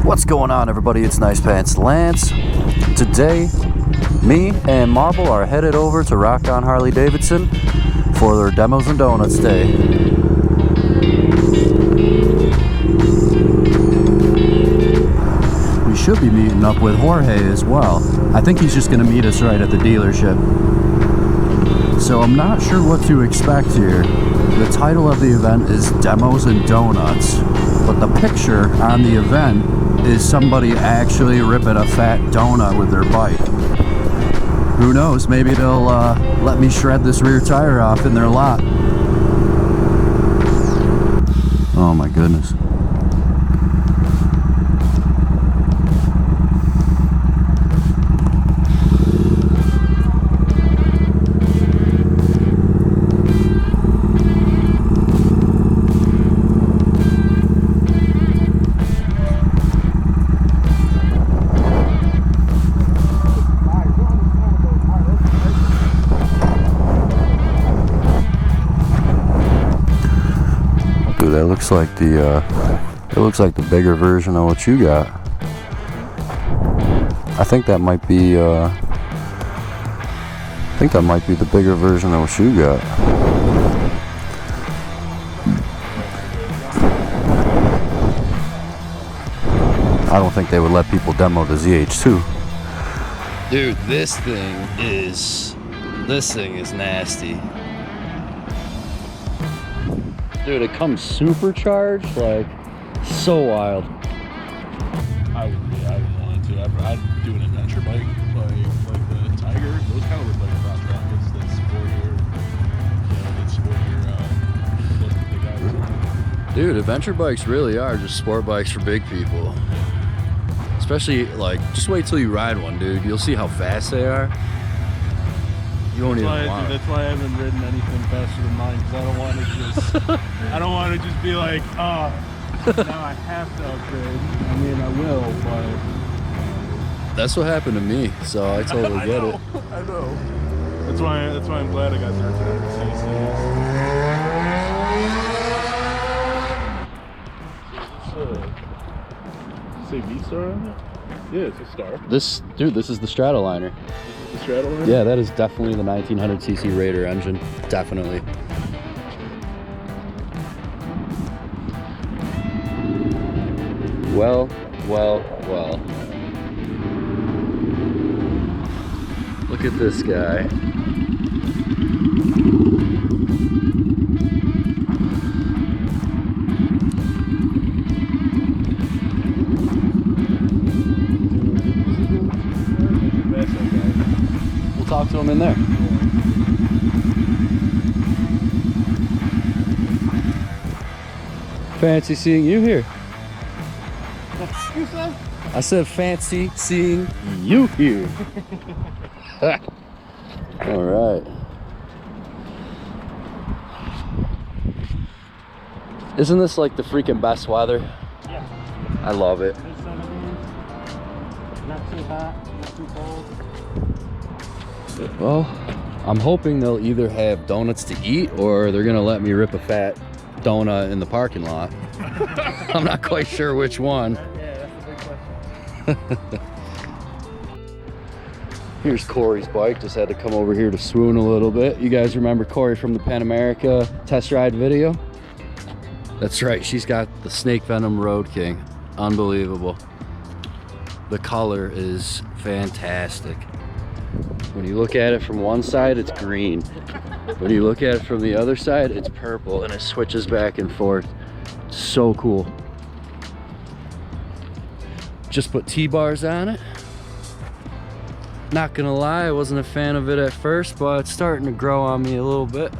What's going on, everybody? It's Nice Pants Lance. Today, me and Marble are headed over to Roc On Harley Davidson for their Demos and Donuts Day. We should be meeting up with Jorge as well. I think he's just going to meet us right at the dealership. So I'm not sure what to expect here. The title of the event is Demos and Donuts, but the picture on the event is somebody actually ripping a fat donut with their bike. Who knows, maybe they'll let me shred this rear tire off in their lot. Oh my goodness. That looks like the bigger version of what you got. I think that might be the bigger version of what you got. I don't think they would let people demo the ZH2. Dude, this thing is nasty. Dude, it comes supercharged, like, so wild. I would want to. I'd do an adventure bike, like the Tiger. Those kind of look like cross rockets that sport your Dude, adventure bikes really are just sport bikes for big people. Especially, like, just wait till you ride one, dude. You'll see how fast they are. You won't even want it. That's why I haven't ridden anything faster than mine, because I don't want to just be like, oh, now I have to upgrade. I mean, I will, but that's what happened to me, so I totally get it. I know. That's why I'm glad I got 1300 cc's. Say V-Star on it? Yeah, it's a star. This is the Stratoliner. The Stratoliner? Yeah, that is definitely the 1900cc Raider engine. Definitely. Well. Look at this guy. We'll talk to him in there. Fancy seeing you here. You said? I said fancy seeing you here. All right. Isn't this like the freaking best weather? Yeah. I love it. Not too hot, not too cold. Well, I'm hoping they'll either have donuts to eat or they're gonna let me rip a fat donut in the parking lot. I'm not quite sure which one. Here's Corey's bike. Just had to come over here to swoon a little bit. You guys remember Corey from the Pan America test ride video? That's right, she's got the Snake Venom Road King. Unbelievable. The color is fantastic. When you look at it from one side, it's green. When you look at it from the other side, it's purple, and it switches back and forth. So cool. Just put T-bars on it. Not gonna lie, I wasn't a fan of it at first, but it's starting to grow on me a little bit.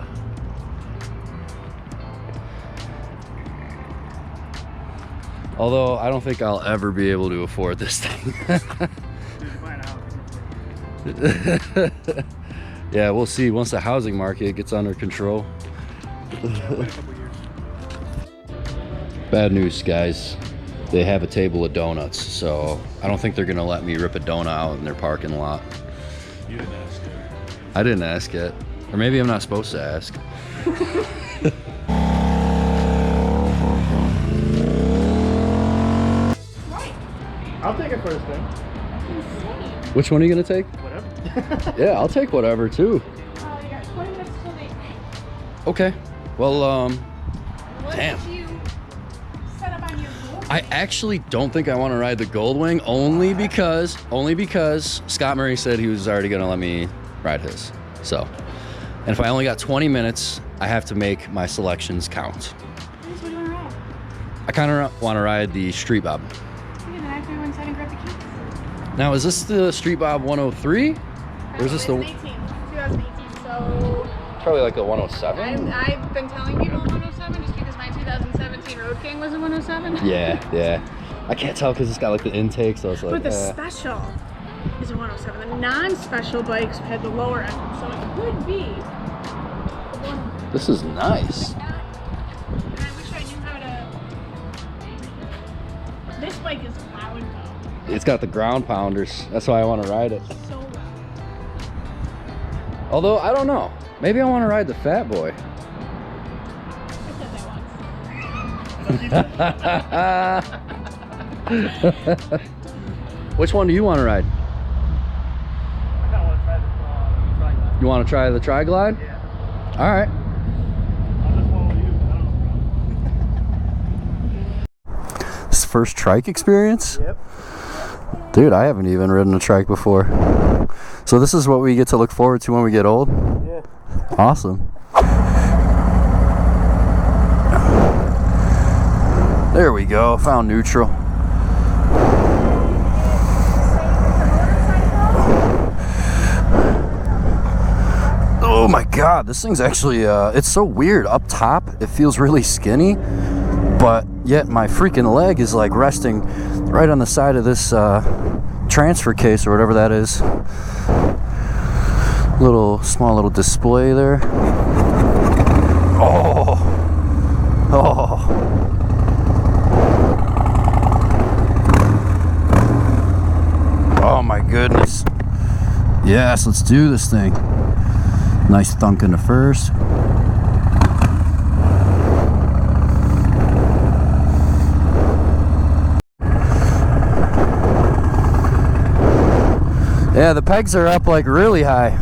Although I don't think I'll ever be able to afford this thing. Yeah, we'll see once the housing market gets under control. Bad news, guys. They have a table of donuts, so I don't think they're gonna let me rip a donut out in their parking lot. You didn't ask yet. I didn't ask yet. Or maybe I'm not supposed to ask. first thing. Which one are you gonna take? Whatever. Yeah, I'll take whatever too. Oh, you got 20 minutes till they... Okay. Well, What damn. did you set up on your goal? I actually don't think I want to ride the Goldwing only because Scott Murray said he was already gonna let me ride his. So, and if I only got 20 minutes, I have to make my selections count. What do you want to ride? I kind of want to ride the Street Bob. Okay, then I have to go inside and grab the keys. Now, is this the Street Bob 103? Or is this the... 2018, so... Probably like the 107? I've been telling people 107 just because my 2017 Road King was a 107. Yeah. I can't tell because it's got like the intake, so it's like... But the special is a 107. The non-special bikes had the lower end, so it could be the one. This is nice. And I wish I knew how to... This bike is loud though. It's got the ground pounders. That's why I want to ride it. So loud. Although, I don't know. Maybe I want to ride the Fat Boy. I said that once. Which one do you want to ride? I kind of want to try the tri-glide. You want to try the Tri-Glide? Yeah. All right. I'll just follow you. I don't know. This first trike experience? Yep. Dude, I haven't even ridden a trike before. So this is what we get to look forward to when we get old? Yeah. Awesome. There we go, found neutral. Oh my god, this thing's actually, it's so weird. Up top, it feels really skinny, but yet my freaking leg is like resting right on the side of this transfer case or whatever that is. Small little display there. Oh. Oh my goodness. Yes, let's do this thing. Nice thunk in the first. Yeah, the pegs are up like really high.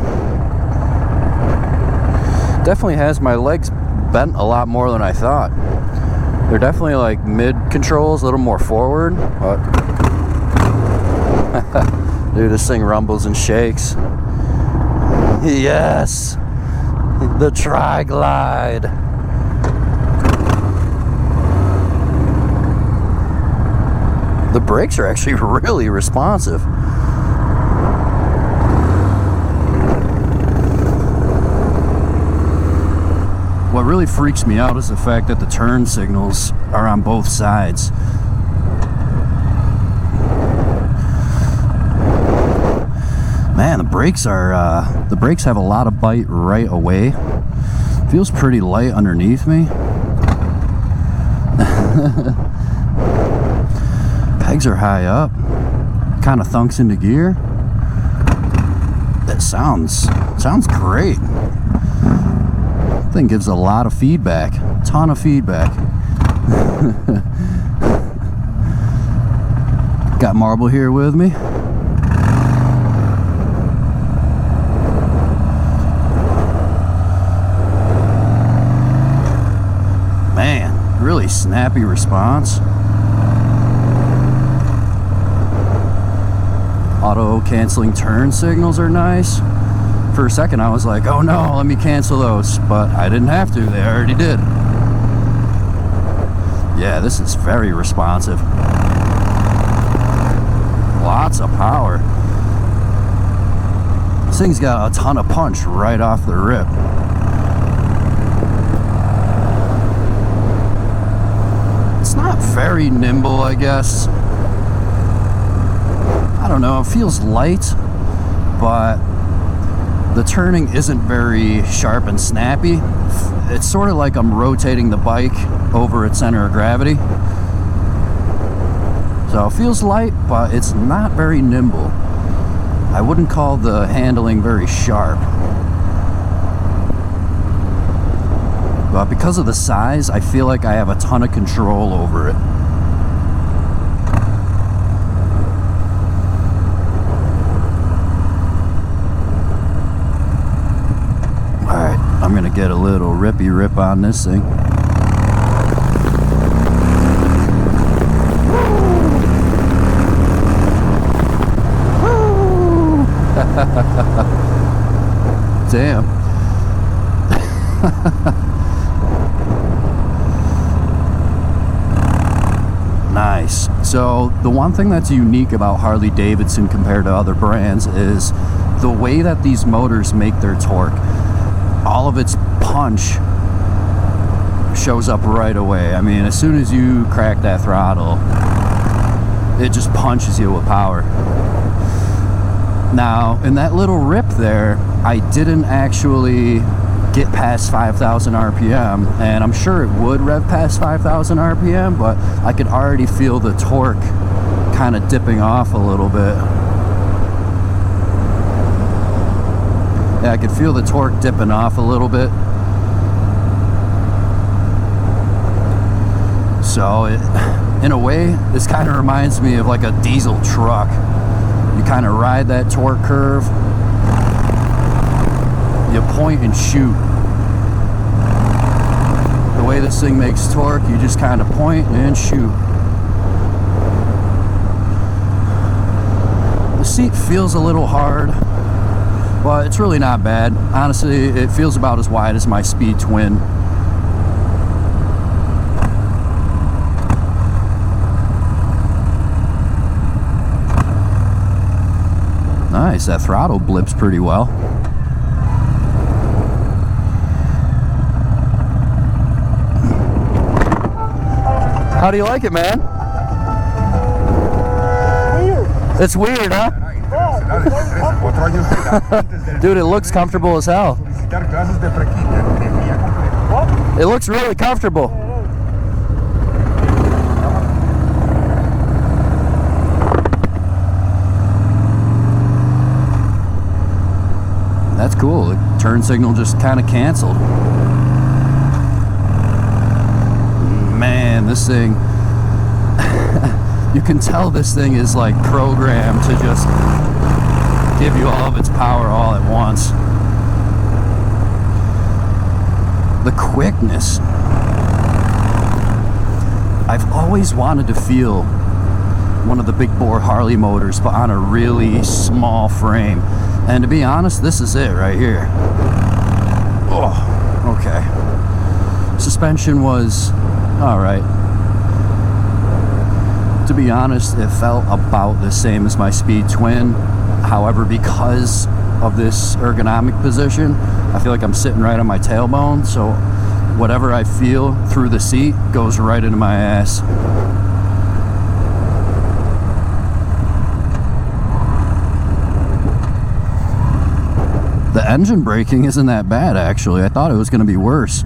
Definitely has my legs bent a lot more than I thought. They're definitely like mid controls, a little more forward, but dude, this thing rumbles and shakes. Yes, the Tri-Glide. The brakes are actually really responsive. What really freaks me out is the fact that the turn signals are on both sides. Man, the brakes have a lot of bite right away. Feels pretty light underneath me. Pegs are high up. Kind of thunks into gear. That sounds great. Thing gives a lot of feedback, ton of feedback. Got Marble here with me. Man, really snappy response. Auto canceling turn signals are nice. For a second I was like, oh no, let me cancel those, but I didn't have to, they already did. Yeah, this is very responsive. Lots of power. This thing's got a ton of punch right off the rip. It's not very nimble, I guess. I don't know, it feels light, but the turning isn't very sharp and snappy. It's sort of like I'm rotating the bike over its center of gravity. So it feels light, but it's not very nimble. I wouldn't call the handling very sharp. But because of the size, I feel like I have a ton of control over it. get a little rippy rip on this thing. Damn. Nice. So the one thing that's unique about Harley Davidson compared to other brands is the way that these motors make their torque. All of its punch shows up right away. I mean, as soon as you crack that throttle, it just punches you with power. Now, in that little rip there, I didn't actually get past 5,000 RPM, and I'm sure it would rev past 5,000 RPM, but I could already feel the torque kind of dipping off a little bit. Yeah, I could feel the torque dipping off a little bit. So in a way, this kind of reminds me of like a diesel truck. You kind of ride that torque curve, you point and shoot. The way this thing makes torque, you just kind of point and shoot. The seat feels a little hard, but it's really not bad. Honestly, it feels about as wide as my Speed Twin. Nice, that throttle blips pretty well. How do you like it, man? Weird. It's weird, huh? Dude, it looks comfortable as hell. It looks really comfortable. That's cool. The turn signal just kind of canceled. Man, this thing, you can tell this thing is like programmed to just give you all of its power all at once. The quickness. I've always wanted to feel one of the big bore Harley motors, but on a really small frame. And to be honest, this is it right here. Oh, okay. Suspension was all right. To be honest, it felt about the same as my Speed Twin. However, because of this ergonomic position, I feel like I'm sitting right on my tailbone, so whatever I feel through the seat goes right into my ass. The engine braking isn't that bad, actually. I thought it was going to be worse,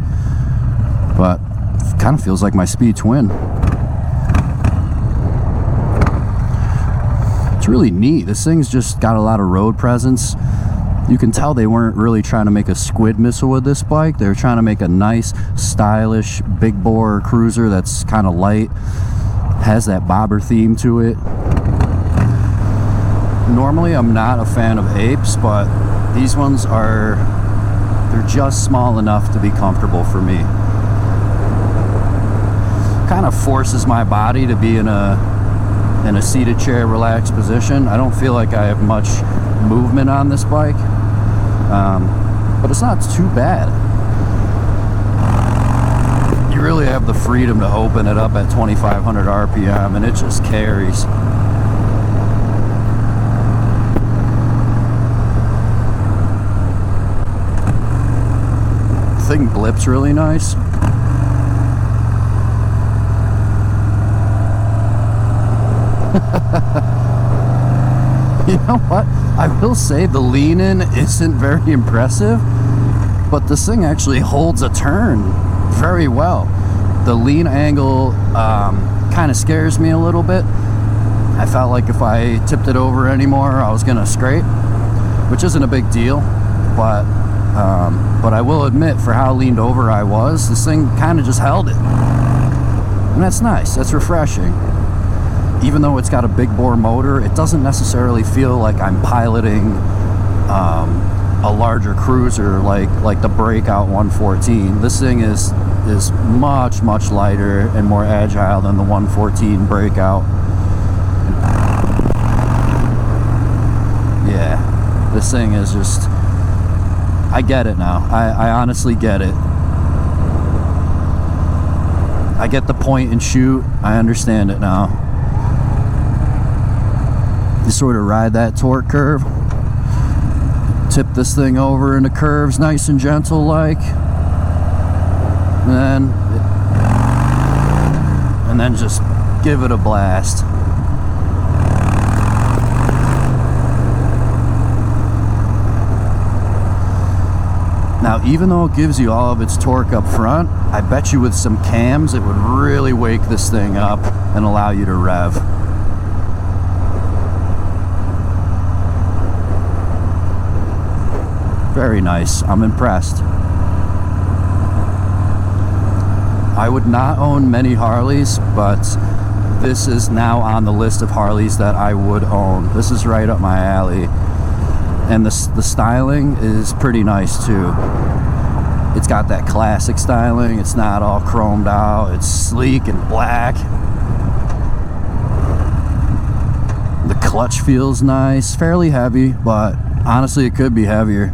but it kind of feels like my Speed Twin. It's really neat. This thing's just got a lot of road presence. You can tell they weren't really trying to make a squid missile with this bike. They were trying to make a nice, stylish, big bore cruiser that's kind of light, has that bobber theme to it. Normally, I'm not a fan of apes, but these ones they're just small enough to be comfortable for me. Kind of forces my body to be in a seated chair, relaxed position. I don't feel like I have much movement on this bike, but it's not too bad. You really have the freedom to open it up at 2,500 RPM, and it just carries. Thing blips really nice. You know what? I will say the lean in isn't very impressive, but this thing actually holds a turn very well. The lean angle kind of scares me a little bit. I felt like if I tipped it over anymore, I was gonna scrape, which isn't a big deal, but I will admit, for how leaned over I was, this thing kind of just held it. And that's nice, that's refreshing. Even though it's got a big bore motor, it doesn't necessarily feel like I'm piloting a larger cruiser like the Breakout 114. This thing is much lighter and more agile than the 114 Breakout. Yeah, this thing is just, I get it now. I honestly get it. I get the point and shoot. I understand it now. You sort of ride that torque curve, tip this thing over into curves nice and gentle like, and then just give it a blast. Now, even though it gives you all of its torque up front, I bet you with some cams it would really wake this thing up and allow you to rev. Very nice. I'm impressed. I would not own many Harleys, but this is now on the list of Harleys that I would own. This is right up my alley. And the styling is pretty nice too. It's got that classic styling. It's not all chromed out. It's sleek and black. The clutch feels nice, fairly heavy, but honestly it could be heavier.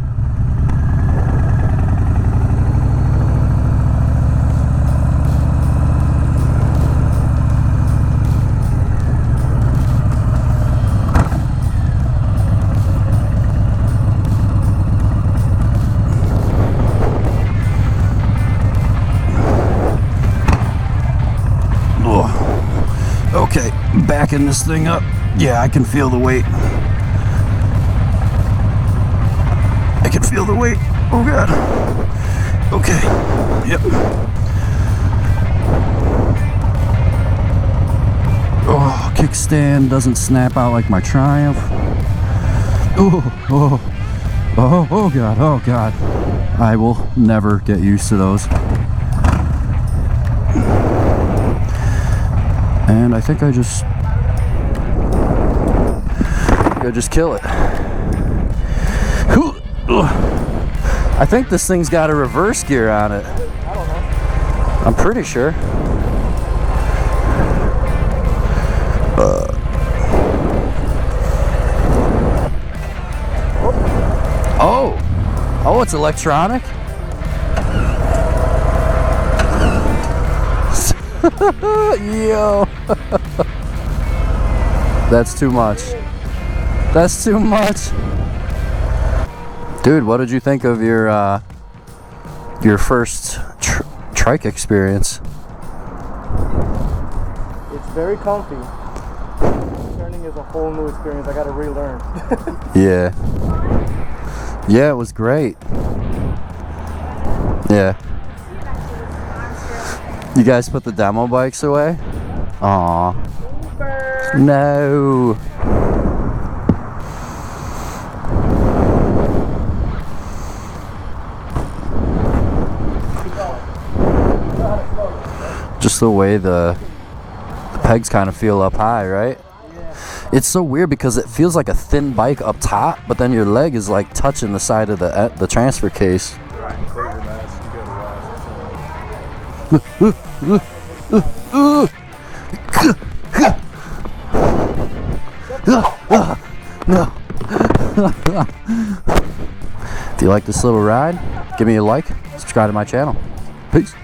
Okay, backing this thing up. Yeah, I can feel the weight. I can feel the weight. Oh God. Okay. Yep. Oh, kickstand doesn't snap out like my Triumph. Oh God, oh God. I will never get used to those. And I think I just kill it. I think this thing's got a reverse gear on it. I don't know. I'm pretty sure. Oh, it's electronic? Yo. That's too much. That's too much. Dude, what did you think of your first trike experience? It's very comfy. Turning is a whole new experience. I gotta relearn. Yeah. Yeah, it was great. Yeah. You guys put the demo bikes away? Aw. No. Just the way the pegs kind of feel up high, right? Yeah. It's so weird because it feels like a thin bike up top, but then your leg is like touching the side of the transfer case. No. If you like this little ride, give me a like, subscribe to my channel. Peace.